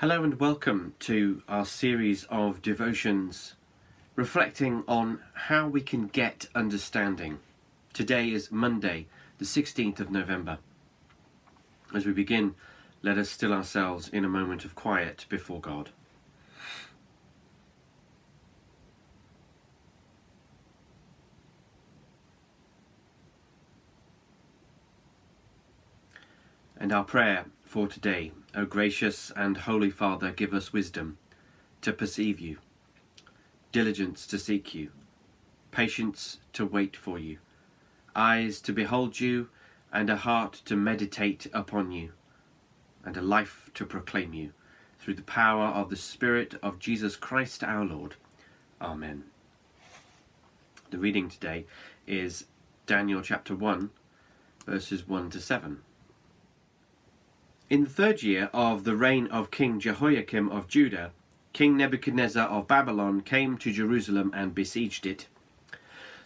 Hello and welcome to our series of devotions reflecting on how we can get understanding. Today is Monday, the 16th of November. As we begin, let us still ourselves in a moment of quiet before God. And our prayer for today: O gracious and holy Father, give us wisdom to perceive you, diligence to seek you, patience to wait for you, eyes to behold you, and a heart to meditate upon you, and a life to proclaim you, through the power of the Spirit of Jesus Christ our Lord. Amen. The reading today is Daniel chapter 1, verses 1 to 7. In the third year of the reign of King Jehoiakim of Judah, King Nebuchadnezzar of Babylon came to Jerusalem and besieged it.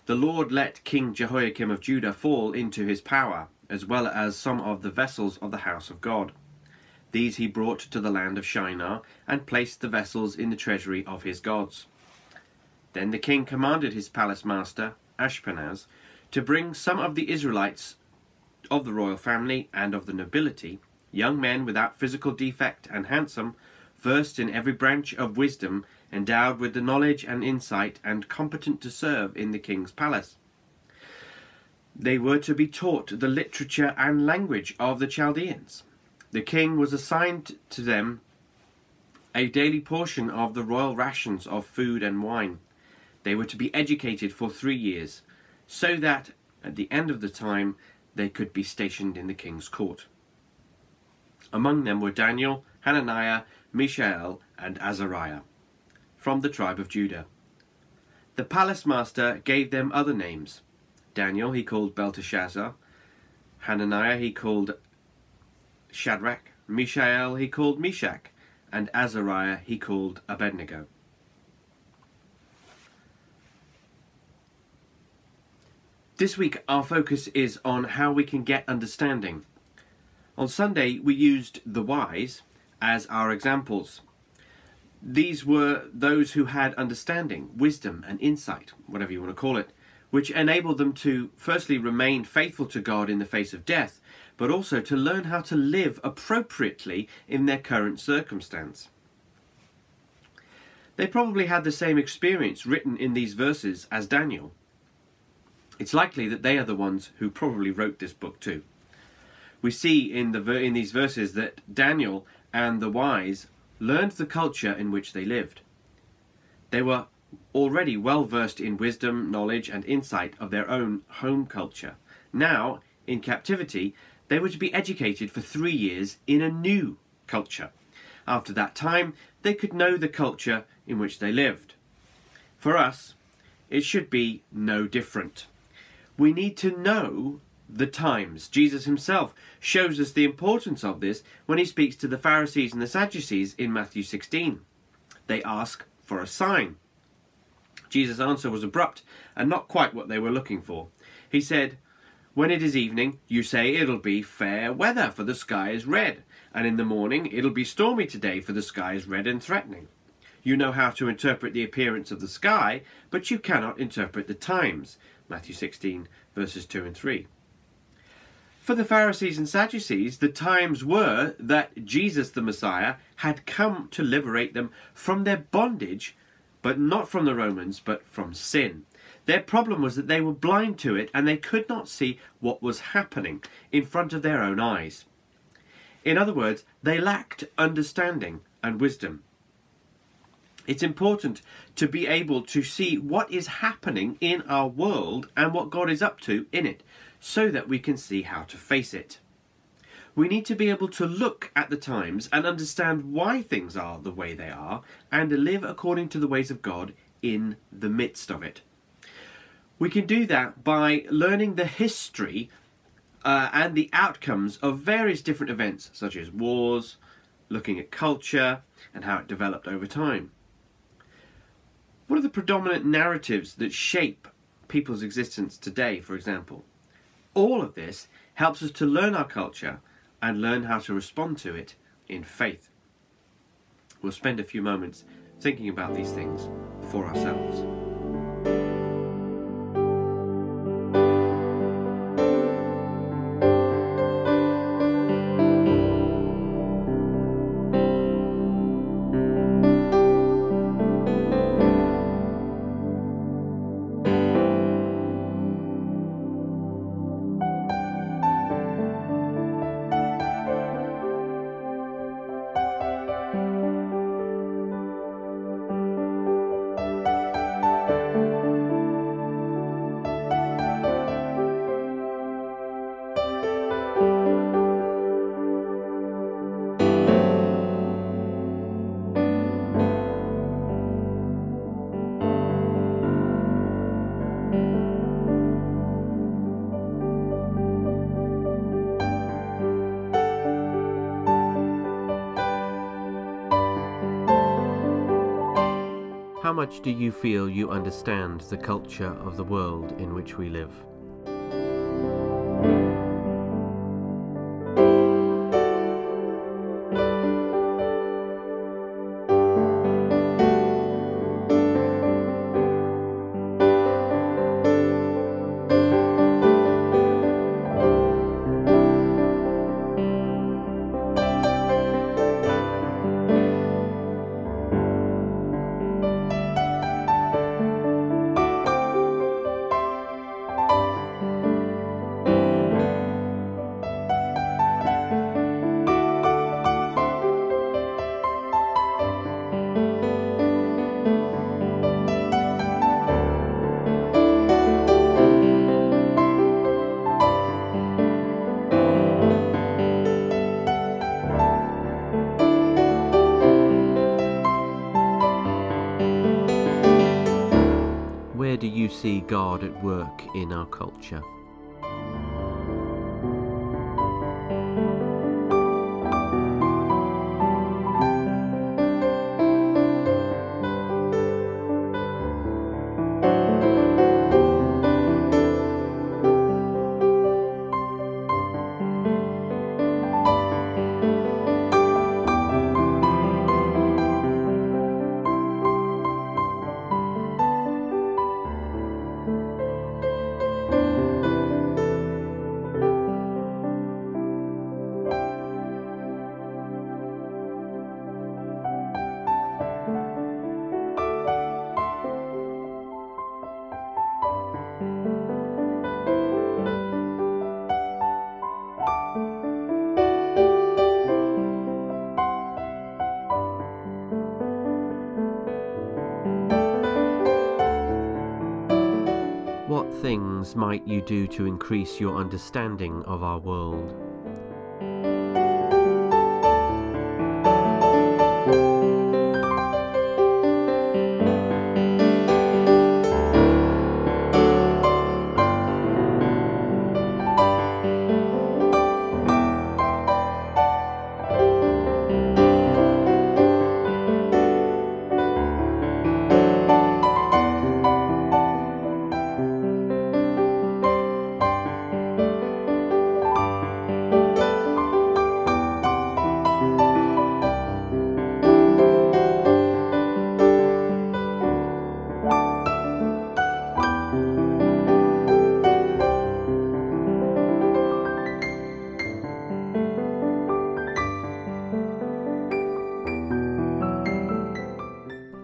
The Lord let King Jehoiakim of Judah fall into his power, as well as some of the vessels of the house of God. These he brought to the land of Shinar, and placed the vessels in the treasury of his gods. Then the king commanded his palace master, Ashpenaz, to bring some of the Israelites of the royal family and of the nobility, young men without physical defect and handsome, versed in every branch of wisdom, endowed with the knowledge and insight, and competent to serve in the king's palace. They were to be taught the literature and language of the Chaldeans. The king was assigned to them a daily portion of the royal rations of food and wine. They were to be educated for 3 years, so that at the end of the time they could be stationed in the king's court. Among them were Daniel, Hananiah, Mishael, and Azariah, from the tribe of Judah. The palace master gave them other names. Daniel he called Belteshazzar, Hananiah he called Shadrach, Mishael he called Meshach, and Azariah he called Abednego. This week our focus is on how we can get understanding. On Sunday we used the wise as our examples. These were those who had understanding, wisdom and insight, whatever you want to call it, which enabled them to firstly remain faithful to God in the face of death, but also to learn how to live appropriately in their current circumstance. They probably had the same experience written in these verses as Daniel. It's likely that they are the ones who probably wrote this book too. We see in these verses that Daniel and the wise learned the culture in which they lived. They were already well versed in wisdom, knowledge and insight of their own home culture. Now, in captivity, they were to be educated for 3 years in a new culture. After that time, they could know the culture in which they lived. For us, it should be no different. We need to know the times. Jesus himself shows us the importance of this when he speaks to the Pharisees and the Sadducees in Matthew 16. They ask for a sign. Jesus' answer was abrupt and not quite what they were looking for. He said, "When it is evening, you say it'll be fair weather, for the sky is red, and in the morning it'll be stormy today, for the sky is red and threatening. You know how to interpret the appearance of the sky, but you cannot interpret the times." Matthew 16, verses 2 and 3. For the Pharisees and Sadducees, the times were that Jesus the Messiah had come to liberate them from their bondage, but not from the Romans, but from sin. Their problem was that they were blind to it and they could not see what was happening in front of their own eyes. In other words, they lacked understanding and wisdom. It's important to be able to see what is happening in our world and what God is up to in it, so that we can see how to face it. We need to be able to look at the times and understand why things are the way they are, and live according to the ways of God in the midst of it. We can do that by learning the history and the outcomes of various different events, such as wars, looking at culture and how it developed over time. What are the predominant narratives that shape people's existence today, for example? All of this helps us to learn our culture and learn how to respond to it in faith. we'll spend a few moments thinking about these things for ourselves. How much do you feel you understand the culture of the world in which we live? Where do you see God at work in our culture? What things might you do to increase your understanding of our world?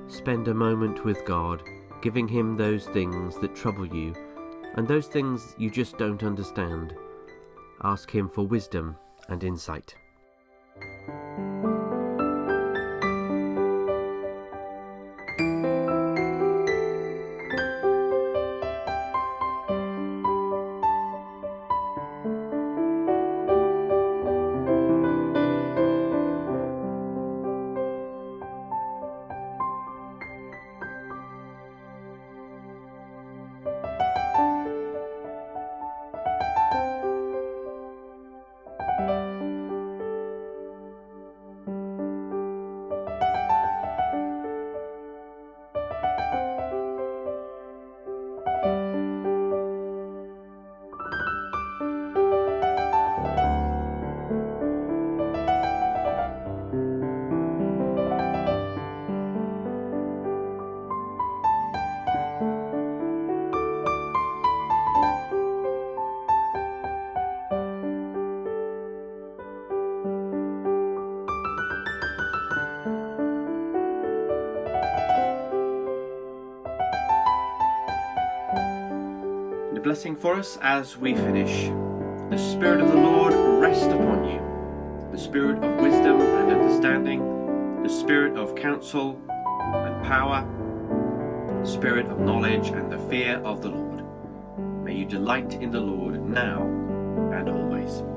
Spend a moment with God, giving Him those things that trouble you, and those things you just don't understand. Ask Him for wisdom and insight. blessing for us as we finish. The Spirit of the Lord rest upon you. The Spirit of wisdom and understanding, the Spirit of counsel and power, the Spirit of knowledge and the fear of the Lord. May you delight in the Lord now and always.